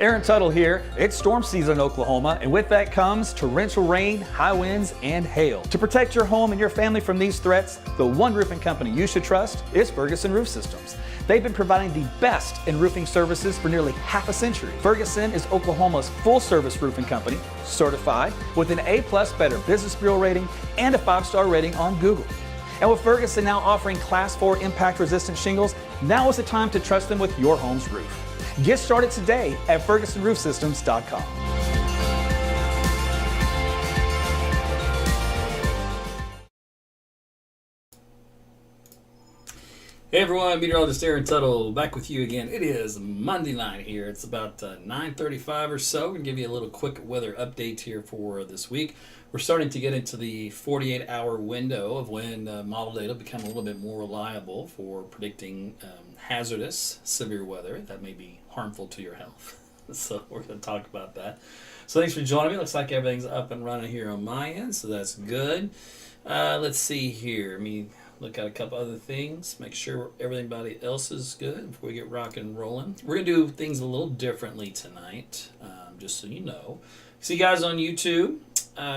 Aaron Tuttle here. It's storm season in Oklahoma, and with that comes torrential rain, high winds, and hail. To protect your home and your family from these threats, the one roofing company you should trust is Ferguson Roof Systems. They've been providing the best in roofing services for nearly half a century. Ferguson is Oklahoma's full-service roofing company, certified with an A+ Better Business Bureau rating and a 5-star rating on Google. And with Ferguson now offering Class 4 impact-resistant shingles, now is the time to trust them with your home's roof. Get started today at FergusonRoofSystems.com. Hey everyone, Meteorologist Aaron Tuttle back with you again. It is Monday night here. It's about 9:35 or so. I'm going to give you a little quick weather update here for this week. We're starting to get into the 48-hour window of when model data become a little bit more reliable for predicting hazardous severe weather that may be harmful to your health. So we're going to talk about that. So thanks for joining me. Looks like everything's up and running here on my end, so that's good. Let's see here. Let me look at a couple other things, make sure everybody else is good before we get rocking and rolling. We're going to do things a little differently tonight, just so you know. See you guys on YouTube.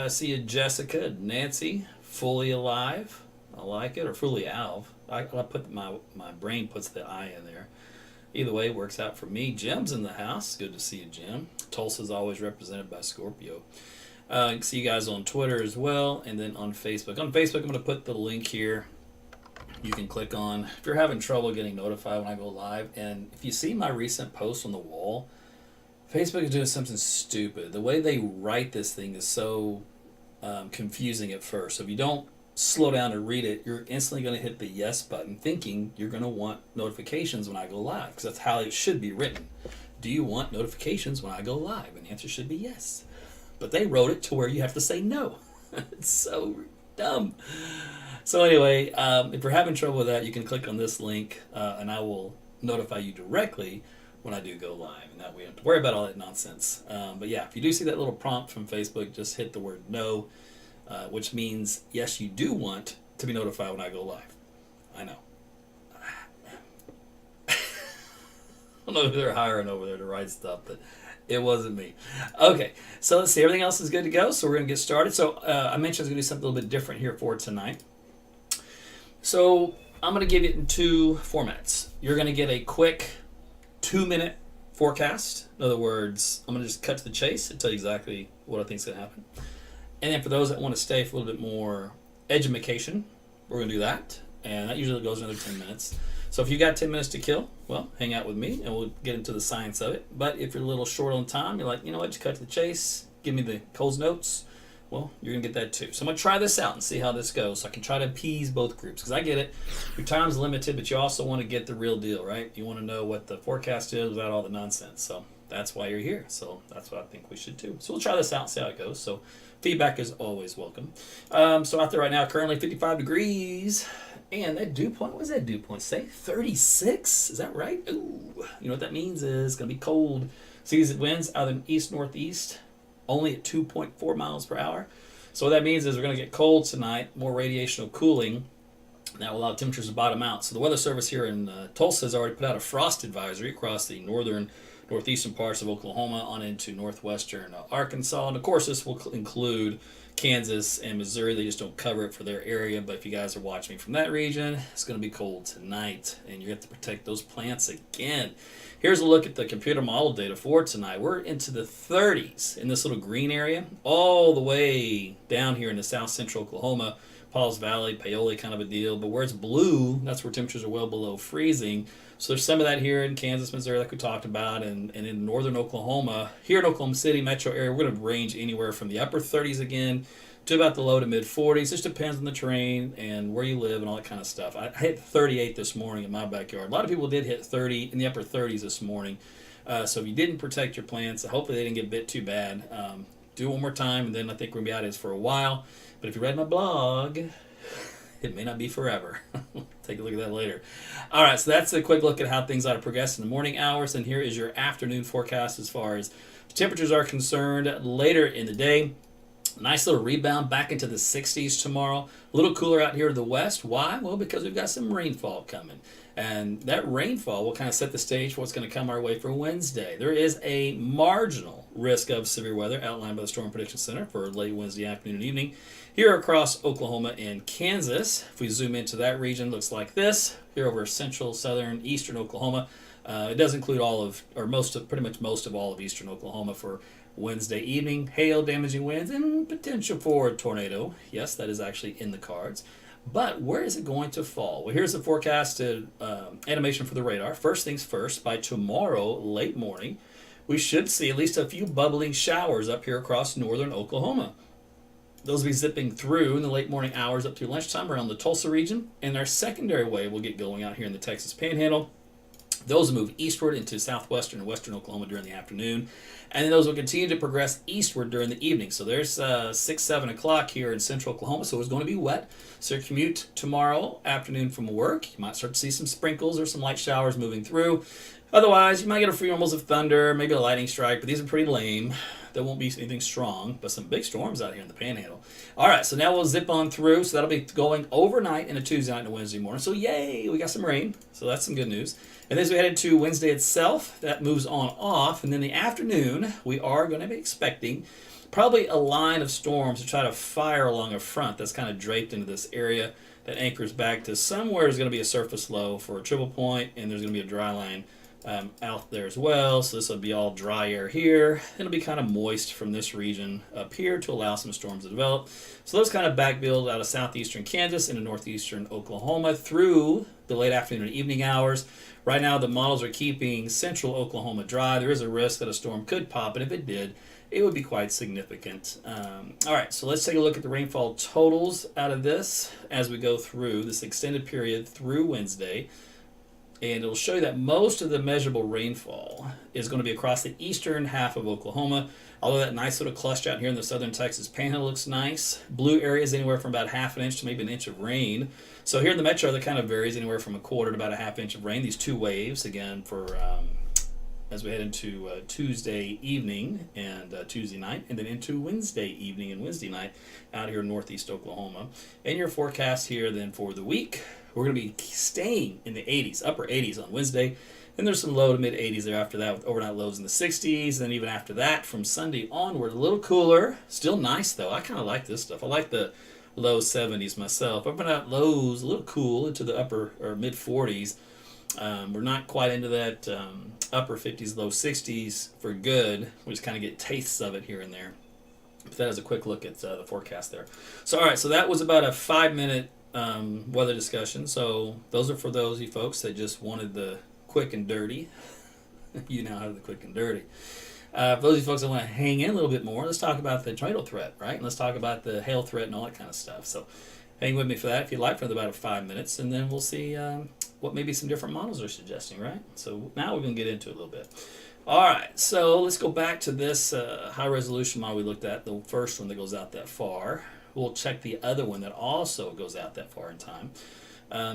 See you, Jessica and Nancy, fully alive. I like it, or fully alv. I put my brain puts the I in there. Either way, it works out for me. Jim's in the house. Good to see you, Jim. Tulsa's always represented by Scorpio. See you guys on Twitter as well, and then on Facebook. On Facebook, I'm going to put the link here. You can click on if you're having trouble getting notified when I go live. And if you see my recent post on the wall, Facebook is doing something stupid. The way they write this thing is so confusing at first. So if you don't slow down and read it, you're instantly going to hit the yes button thinking you're going to want notifications when I go live, because that's how it should be written. Do you want notifications when I go live? And the answer should be yes. But they wrote it to where you have to say no. It's so dumb. So anyway, if you're having trouble with that, you can click on this link, and I will notify you directly when I do go live, and that way you don't have to worry about all that nonsense. But yeah, if you do see that little prompt from Facebook, just hit the word no, which means yes, you do want to be notified when I go live. I know. I don't know who they're hiring over there to write stuff, but it wasn't me. Okay, so let's see. Everything else is good to go, so we're going to get started. So I mentioned I was going to do something a little bit different here for tonight. So I'm going to give it in two formats. You're going to get a quick 2-minute forecast. In other words, I'm going to just cut to the chase and tell you exactly what I think is going to happen. And then for those that want to stay for a little bit more edumacation, we're going to do that. And that usually goes another 10 minutes. So if you got 10 minutes to kill, well, hang out with me and we'll get into the science of it. But if you're a little short on time, you're like, you know what, just cut to the chase, give me the Coles notes, well, you're going to get that too. So I'm going to try this out and see how this goes so I can try to appease both groups. Because I get it, your time's limited, but you also want to get the real deal, right? You want to know what the forecast is without all the nonsense. So that's why you're here. So that's what I think we should do. So we'll try this out and see how it goes. So feedback is always welcome. So out there right now, currently 55 degrees. And that dew point, what does that dew point say? 36? Is that right? Ooh. You know what that means is it's going to be cold. Sees winds out of the east-northeast, only at 2.4 miles per hour. So what that means is we're going to get cold tonight, more radiational cooling. And that will allow temperatures to bottom out. So the Weather Service here in Tulsa has already put out a frost advisory across the northeastern parts of Oklahoma on into northwestern Arkansas. And of course, this will include Kansas and Missouri. They just don't cover it for their area. But if you guys are watching me from that region, it's going to be cold tonight. And you have to protect those plants again. Here's a look at the computer model data for tonight. We're into the 30s in this little green area, all the way down here in the south central Oklahoma, Pauls Valley, Paoli kind of a deal. But where it's blue, that's where temperatures are well below freezing. So there's some of that here in Kansas, Missouri, like we talked about, and in northern Oklahoma. Here in Oklahoma City metro area, we're going to range anywhere from the upper 30s again to about the low to mid 40s. Just depends on the terrain and where you live and all that kind of stuff. I hit 38 this morning in my backyard. A lot of people did hit 30 in the upper 30s this morning. So if you didn't protect your plants, hopefully they didn't get bit too bad. Do it one more time, and then I think we're going to be out of this for a while. But if you read my blog, it may not be forever. Take a look at that later. All right, so that's a quick look at how things ought to progress in the morning hours. And here is your afternoon forecast as far as temperatures are concerned later in the day. Nice little rebound back into the 60s tomorrow. A little cooler out here to the west. Why? Well, because we've got some rainfall coming. And that rainfall will kind of set the stage for what's going to come our way for Wednesday. There is a marginal risk of severe weather outlined by the Storm Prediction Center for late Wednesday afternoon and evening here across Oklahoma and Kansas. If we zoom into that region, it looks like this. Here over central, southern, eastern Oklahoma. It does include all of, or pretty much most of all of eastern Oklahoma for Wednesday evening. Hail, damaging winds, and potential for a tornado. Yes, that is actually in the cards. But where is it going to fall? Well, here's the forecasted animation for the radar. First things first, by tomorrow, late morning, we should see at least a few bubbling showers up here across northern Oklahoma. Those will be zipping through in the late morning hours up through lunchtime around the Tulsa region. And our secondary wave will get going out here in the Texas Panhandle. Those will move eastward into southwestern and western Oklahoma during the afternoon. And then those will continue to progress eastward during the evening. So there's 6, 7 o'clock here in central Oklahoma, so it's going to be wet. So your commute tomorrow afternoon from work, you might start to see some sprinkles or some light showers moving through. Otherwise, you might get a few rumbles of thunder, maybe a lightning strike, but these are pretty lame. There won't be anything strong, but some big storms out here in the Panhandle. All right, so now we'll zip on through. So that'll be going overnight into Tuesday night and Wednesday morning. So yay, we got some rain. So that's some good news. And as we head into Wednesday itself, that moves on off. And then the afternoon, we are going to be expecting probably a line of storms to try to fire along a front that's kind of draped into this area that anchors back to somewhere. There's going to be a surface low for a triple point, and there's going to be a dry line out there as well. So this will be all dry air here. It'll be kind of moist from this region up here to allow some storms to develop. So those kind of backbuild out of southeastern Kansas into northeastern Oklahoma through the late afternoon and evening hours. Right now the models are keeping central Oklahoma dry. There is a risk that a storm could pop, and if it did, it would be quite significant. All right, so let's take a look at the rainfall totals out of this as we go through this extended period through Wednesday. And it'll show you that most of the measurable rainfall is going to be across the eastern half of Oklahoma. Although that nice little cluster out here in the southern Texas Panhandle looks nice. Blue areas anywhere from about half an inch to maybe an inch of rain. So here in the metro, that kind of varies anywhere from a quarter to about a half inch of rain. These two waves, again, for as we head into Tuesday evening and Tuesday night, and then into Wednesday evening and Wednesday night out here in northeast Oklahoma. And your forecast here then for the week, we're going to be staying in the 80s, upper 80s on Wednesday. And there's some low to mid 80s there after that with overnight lows in the 60s. And then even after that, from Sunday onward, a little cooler. Still nice, though. I kind of like this stuff. I like the low 70s myself. Overnight lows, a little cool into the upper or mid 40s. We're not quite into that upper 50s, low 60s for good. We just kind of get tastes of it here and there. But that is a quick look at the forecast there. So, all right, so that was about a 5-minute weather discussion. So those are for those of you folks that just wanted the quick and dirty. You now have the quick and dirty. For those of you folks that want to hang in a little bit more, let's talk about the tornado threat, right? And let's talk about the hail threat and all that kind of stuff. So hang with me for that if you'd like for about 5 minutes, and then we'll see what maybe some different models are suggesting, right? So now we're going to get into it a little bit. All right, so let's go back to this high-resolution model we looked at, the first one that goes out that far. We'll check the other one that also goes out that far in time.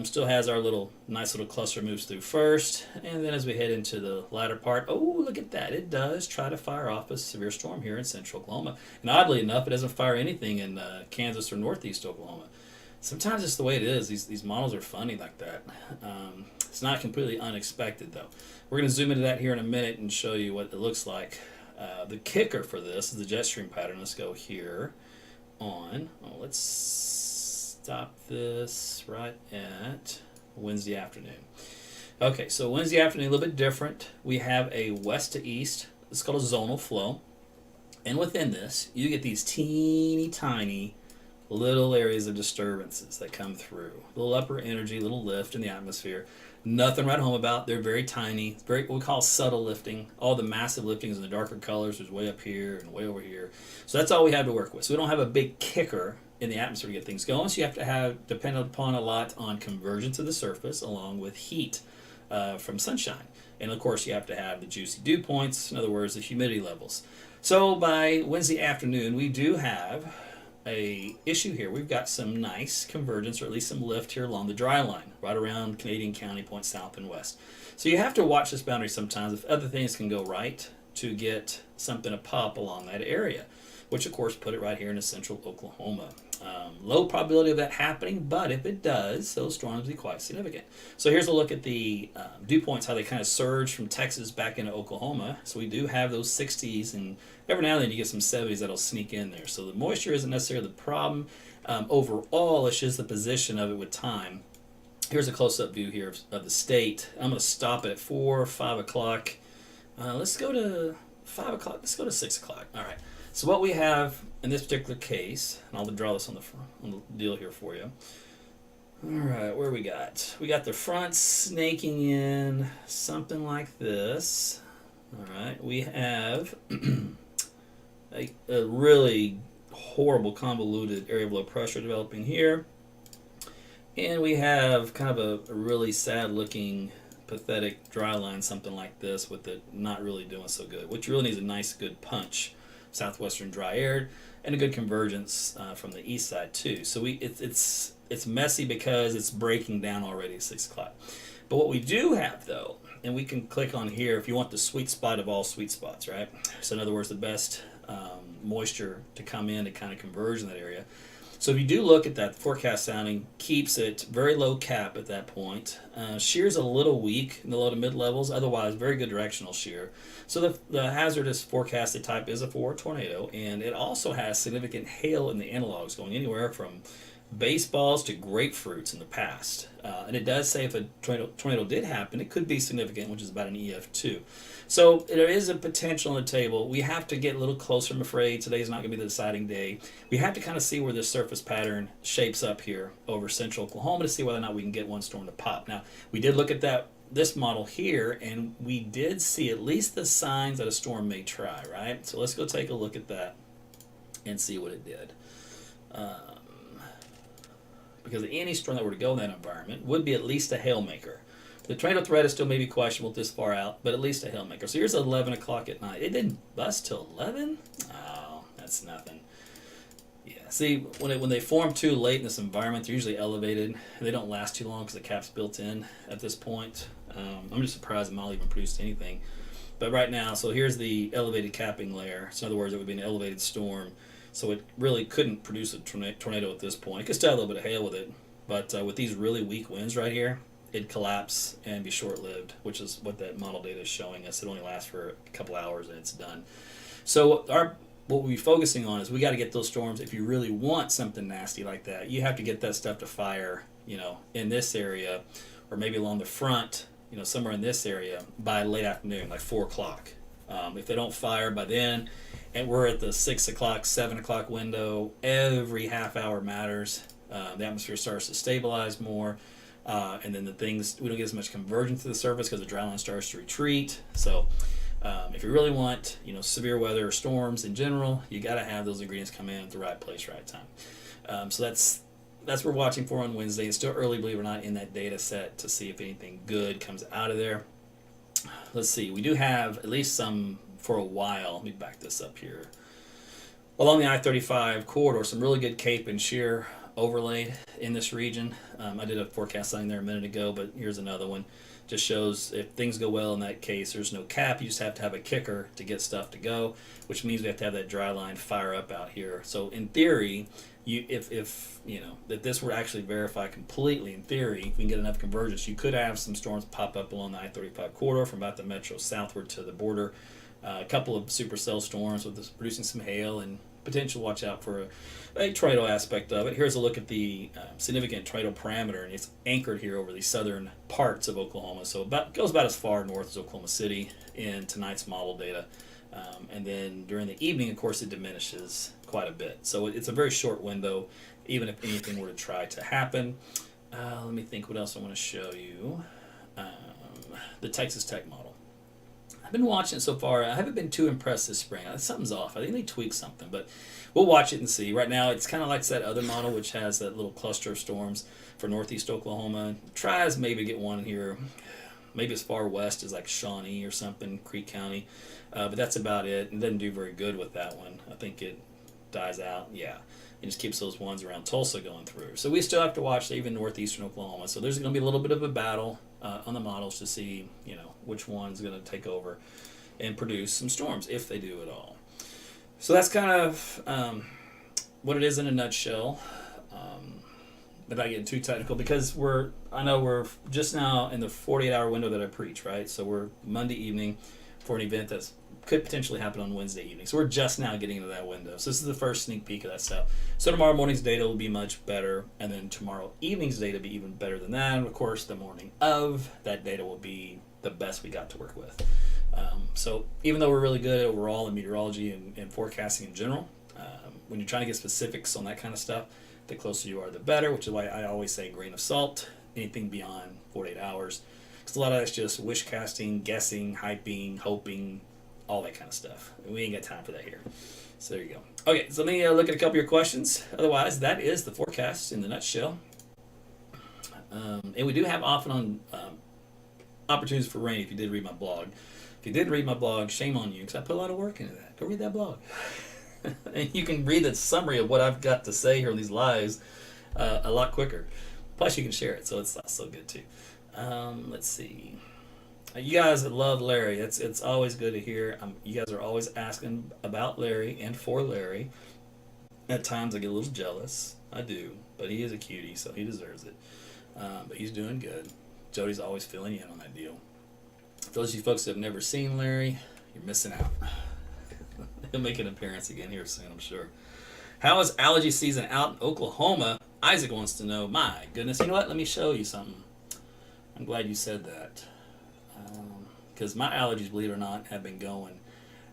Still has our nice little cluster moves through first, and then as we head into the latter part, oh, look at that. It does try to fire off a severe storm here in central Oklahoma. And oddly enough, it doesn't fire anything in Kansas or northeast Oklahoma. Sometimes it's the way it is. These models are funny like that. It's not completely unexpected, though. We're going to zoom into that here in a minute and show you what it looks like. The kicker for this is the jet stream pattern. Let's go here on. Oh, let's stop this right at Wednesday afternoon. Okay, so Wednesday afternoon, a little bit different. We have a west to east. It's called a zonal flow. And within this, you get these teeny tiny little areas of disturbances that come through. A little upper energy, little lift in the atmosphere. Nothing right home about. They're very tiny. Very what we call subtle lifting. All the massive liftings in the darker colors is way up here and way over here. So that's all we have to work with. So we don't have a big kicker in the atmosphere to get things going. So you have to have, dependent upon a lot on convergence of the surface along with heat from sunshine. And of course you have to have the juicy dew points, in other words, the humidity levels. So by Wednesday afternoon, we do have a issue here. We've got some nice convergence, or at least some lift here along the dry line, right around Canadian County points south and west. So you have to watch this boundary sometimes if other things can go right to get something to pop along that area, which of course put it right here in central Oklahoma. Low probability of that happening, but if it does, those storms will be quite significant. So here's a look at the dew points, how they kind of surge from Texas back into Oklahoma. So we do have those 60s, and every now and then you get some 70s that'll sneak in there. So the moisture isn't necessarily the problem. Overall, it's just the position of it with time. Here's a close-up view here of the state. I'm going to stop it at 4 or 5 o'clock. Let's go to 5 o'clock. Let's go to 6 o'clock. All right. So what we have in this particular case, and I'll draw this on the deal here for you. All right, where we got? We got the front snaking in something like this. All right, we have a really horrible convoluted area of low pressure developing here. And we have kind of a really sad looking pathetic dry line, something like this, with it not really doing so good, which really needs a nice good punch. Southwestern dry air, and a good convergence from the east side too. So it's messy because it's breaking down already at 6 o'clock. But what we do have though, and we can click on here if you want the sweet spot of all sweet spots, right? So in other words, the best moisture to come in to kind of converge in that area. So if you do look at that, the forecast sounding keeps it very low cap at that point. Shear's a little weak in the low to mid levels, otherwise very good directional shear. So the hazardous forecasted type is a 4 tornado, and it also has significant hail in the analogs going anywhere from baseballs to grapefruits in the past. And it does say if a tornado did happen, it could be significant, which is about an EF2. So there is a potential on the table. We have to get a little closer, I'm afraid. Today's not going to be the deciding day. We have to kind of see where this surface pattern shapes up here over central Oklahoma to see whether or not we can get one storm to pop. Now, we did look at this model here, and we did see at least the signs that a storm may try, right? So let's go take a look at that and see what it did. Because any storm that were to go in that environment would be at least a hailmaker. The tornado threat is still maybe questionable this far out, but at least a hailmaker. So here's 11 o'clock at night. It didn't bust till 11? Oh, that's nothing. Yeah, see, when they form too late in this environment, they're usually elevated, and they don't last too long because the cap's built in at this point. I'm just surprised the model even produced anything. But right now, so here's the elevated capping layer. So in other words, it would be an elevated storm. So it really couldn't produce a tornado at this point. It could still have a little bit of hail with it, but with these really weak winds right here, it'd collapse and be short-lived, which is what that model data is showing us. It only lasts for a couple hours and it's done. So what we're focusing on is we got to get those storms. If you really want something nasty like that, you have to get that stuff to fire, in this area, or maybe along the front, somewhere in this area by late afternoon, like 4 o'clock. If they don't fire by then, and we're at the 6 o'clock, 7 o'clock window, every half hour matters. The atmosphere starts to stabilize more, and then we don't get as much convergence to the surface because the dry line starts to retreat. So if you really want, severe weather or storms in general, you got to have those ingredients come in at the right place, right time. So that's what we're watching for on Wednesday. It's still early, believe it or not, in that data set to see if anything good comes out of there. Let's see. We do have at least some for a while. Let me back this up here. Along the I-35 corridor, some really good cape and shear overlaid in this region. I did a forecast sign there a minute ago, but here's another one. Just shows if things go well in that case, there's no cap. You just have to have a kicker to get stuff to go, which means we have to have that dry line fire up out here. So in theory, if this were to actually verify completely, in theory, if we can get enough convergence, you could have some storms pop up along the I-35 corridor from about the metro southward to the border. A couple of supercell storms with this producing some hail and potential watch out for a tornado aspect of it. Here's a look at the significant tornado parameter, and it's anchored here over the southern parts of Oklahoma. So goes about as far north as Oklahoma City in tonight's model data. And then during the evening, of course, it diminishes quite a bit. So it's a very short window, even if anything were to try to happen. Let me think what else I want to show you. The Texas Tech model. I've been watching it so far. I haven't been too impressed this spring. Something's off. I think they tweaked something, but we'll watch it and see. Right now, it's kind of like that other model, which has that little cluster of storms for northeast Oklahoma. Tries maybe to get one here, maybe as far west as like Shawnee or something, Creek County. But that's about it. It doesn't do very good with that one. I think it dies out. Yeah. It just keeps those ones around Tulsa going through. So we still have to watch even northeastern Oklahoma. So there's going to be a little bit of a battle on the models to see, which one's going to take over and produce some storms, if they do at all. So that's kind of what it is in a nutshell, without getting too technical, because I know we're just now in the 48-hour window that I preach, right? So we're Monday evening for an event that could potentially happen on Wednesday evening. So we're just now getting into that window. So this is the first sneak peek of that stuff. So tomorrow morning's data will be much better, and then tomorrow evening's data will be even better than that. And of course, the morning of that data will be the best we got to work with. So even though we're really good overall in meteorology and forecasting in general, when you're trying to get specifics on that kind of stuff, the closer you are, the better, which is why I always say grain of salt, anything beyond 48 hours. Because a lot of that's just wish casting, guessing, hyping, hoping, all that kind of stuff. We ain't got time for that here. So there you go. Okay, so let me look at a couple of your questions. Otherwise, that is the forecast in the nutshell. And we do have off and on opportunities for rain if you did read my blog. If you did read my blog, shame on you, because I put a lot of work into that. Go read that blog. And you can read the summary of what I've got to say here in these lives a lot quicker. Plus, you can share it, so it's so good too. Let's see. You guys that love Larry, it's always good to hear. You guys are always asking about Larry and for Larry. At times, I get a little jealous. I do, but he is a cutie, so he deserves it. But he's doing good. Jody's always filling in on that deal. For those of you folks that have never seen Larry, you're missing out. He'll make an appearance again here soon, I'm sure. How is allergy season out in Oklahoma? Isaac wants to know. My goodness. You know what? Let me show you something. I'm glad you said that. Because my allergies, believe it or not, have been going.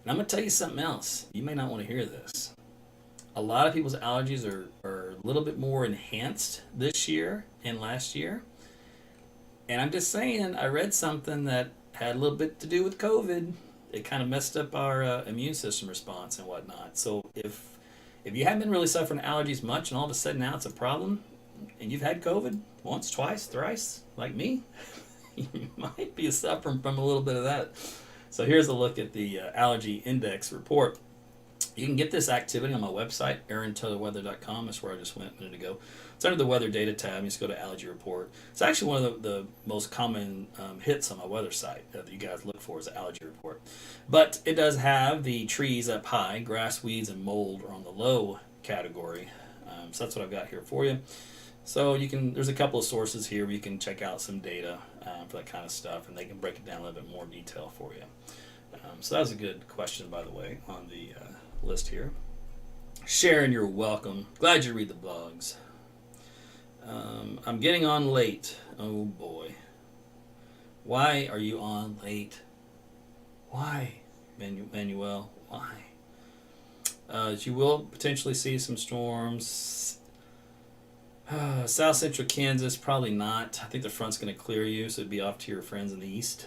And I'm going to tell you something else. You may not want to hear this. A lot of people's allergies are a little bit more enhanced this year and last year. And I'm just saying, I read something that had a little bit to do with COVID. It kind of messed up our immune system response and whatnot. So if you haven't been really suffering allergies much and all of a sudden now it's a problem and you've had COVID once, twice, thrice, like me, you might be suffering from a little bit of that. So here's a look at the allergy index report. You can get this activity on my website, aarontutterweather.com. That's where I just went a minute ago. It's under the weather data tab. You just go to allergy report. It's actually one of the most common hits on my weather site that you guys look for is the allergy report. But it does have the trees up high. Grass, weeds, and mold are on the low category. So that's what I've got here for you. So there's a couple of sources here where you can check out some data for that kind of stuff, and they can break it down a little bit more detail for you. So that was a good question, by the way, on the list here. Sharon, you're welcome. Glad you read the blogs. I'm getting on late. Oh boy. Why are you on late? Why, Manuel? Why? You will potentially see some storms. South Central Kansas, probably not. I think the front's going to clear you, so it'd be off to your friends in the east.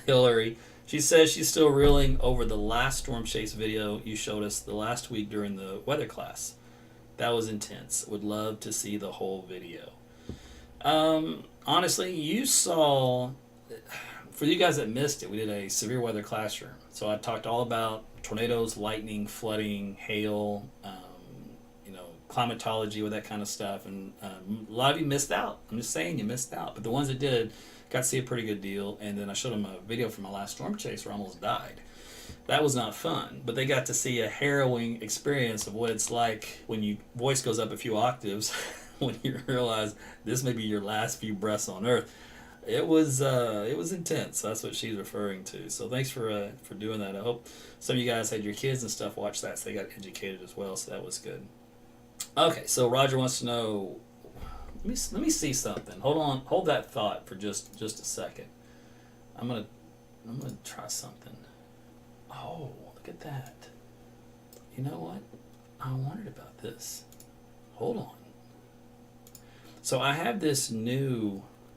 Hillary, she says she's still reeling over the last storm chase video you showed us the last week during the weather class. That was intense. Would love to see the whole video. Honestly, you saw, for you guys that missed it, we did a severe weather classroom. So I talked all about tornadoes, lightning, flooding, hail, climatology with that kind of stuff. And a lot of you missed out. I'm just saying you missed out. But the ones that did got to see a pretty good deal. And then I showed them a video from my last storm chase where I almost died. That was not fun, but they got to see a harrowing experience of what it's like when your voice goes up a few octaves when you realize this may be your last few breaths on Earth. It was intense. That's what she's referring to. So thanks for doing that. I hope some of you guys had your kids and stuff watch that, so they got educated as well. So that was good. Okay, so Roger wants to know. Let me see something. Hold that thought for just a second. I'm gonna try something. Oh, look at that. You know what? I wondered about this. Hold on. So I have this new